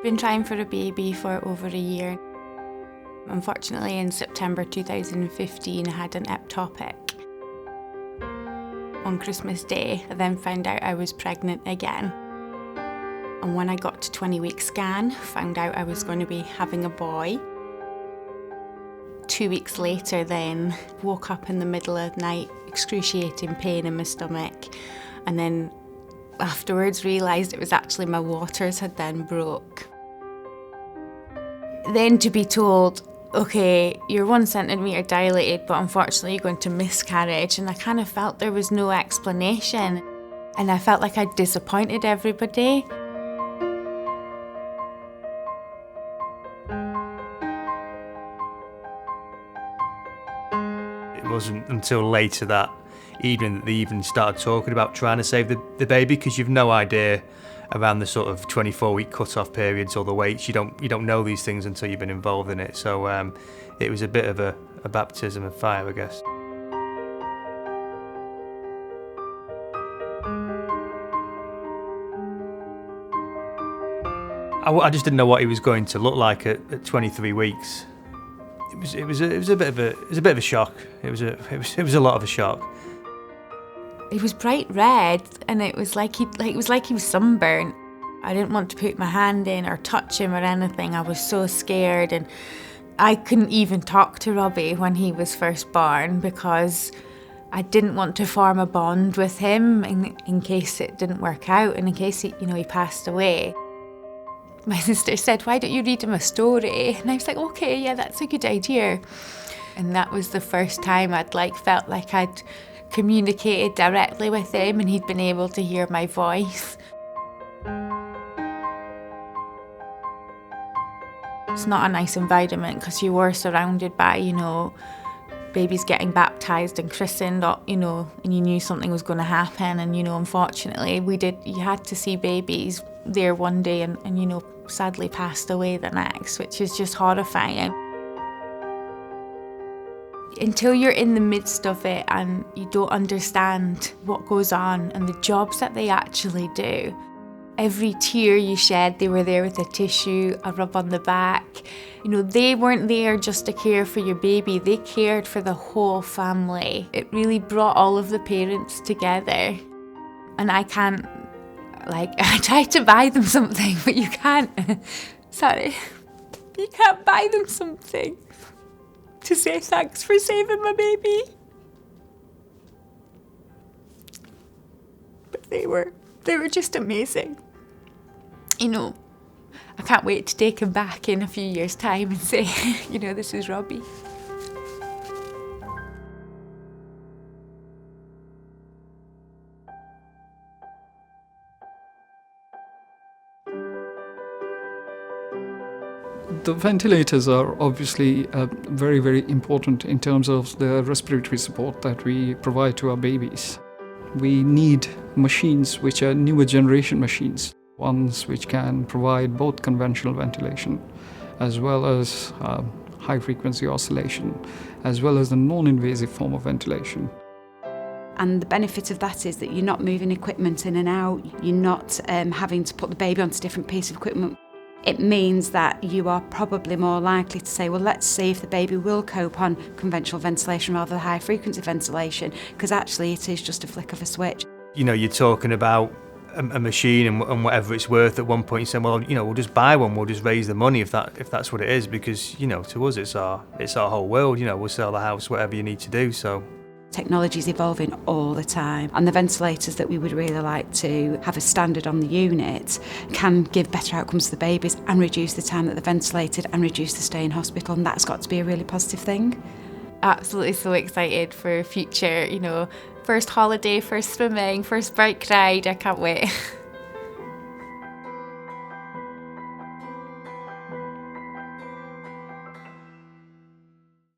Been trying for a baby for over a year. Unfortunately, in September 2015, I had an ectopic. On Christmas Day, I then found out I was pregnant again. And when I got to 20-week scan, found out I was going to be having a boy. 2 weeks later then, woke up in the middle of the night, excruciating pain in my stomach, and then afterwards realised it was actually my waters had then broke. Then to be told, okay, you're 1 centimetre dilated, but unfortunately you're going to miscarriage, and I kind of felt there was no explanation, and I felt like I'd disappointed everybody. It wasn't until later that evening that they even started talking about trying to save the baby, because you've no idea around the sort of 24-week cut-off periods or the weights. You don't know these things until you've been involved in it. So it was a bit of a baptism of fire, I guess. I just didn't know what he was going to look like at 23 weeks. It was a bit of a shock. It was a lot of a shock. He was bright red, and it was like he was sunburned. I didn't want to put my hand in or touch him or anything. I was so scared, and I couldn't even talk to Robbie when he was first born because I didn't want to form a bond with him in case it didn't work out and in case he passed away. My sister said, "Why don't you read him a story?" And I was like, "Okay, yeah, that's a good idea." And that was the first time I'd felt like I'd communicated directly with him and he'd been able to hear my voice. It's not a nice environment because you were surrounded by, babies getting baptised and christened, and you knew something was going to happen. And, unfortunately, you had to see babies there one day and sadly passed away the next, which is just horrifying. Until you're in the midst of it and you don't understand what goes on and the jobs that they actually do. Every tear you shed, they were there with a tissue, a rub on the back. They weren't there just to care for your baby, they cared for the whole family. It really brought all of the parents together. And I can't, I tried to buy them something, but you can't. Sorry. You can't buy them something to say thanks for saving my baby. But they were just amazing. I can't wait to take him back in a few years' time and say, this is Robbie. The ventilators are obviously very, very important in terms of the respiratory support that we provide to our babies. We need machines which are newer generation machines, ones which can provide both conventional ventilation as well as high-frequency oscillation, as well as the non-invasive form of ventilation. And the benefit of that is that you're not moving equipment in and out, you're not having to put the baby onto different pieces of equipment. It means that you are probably more likely to say, well, let's see if the baby will cope on conventional ventilation rather than high-frequency ventilation, because actually it is just a flick of a switch. You're talking about a machine and whatever it's worth. At one point you said, well, we'll just buy one, we'll just raise the money if that's what it is, because, to us it's our whole world, we'll sell the house, whatever you need to do, so. Technology is evolving all the time, and the ventilators that we would really like to have a standard on the unit can give better outcomes to the babies and reduce the time that they're ventilated and reduce the stay in hospital, and that's got to be a really positive thing. Absolutely so excited for future, first holiday, first swimming, first bike ride, I can't wait.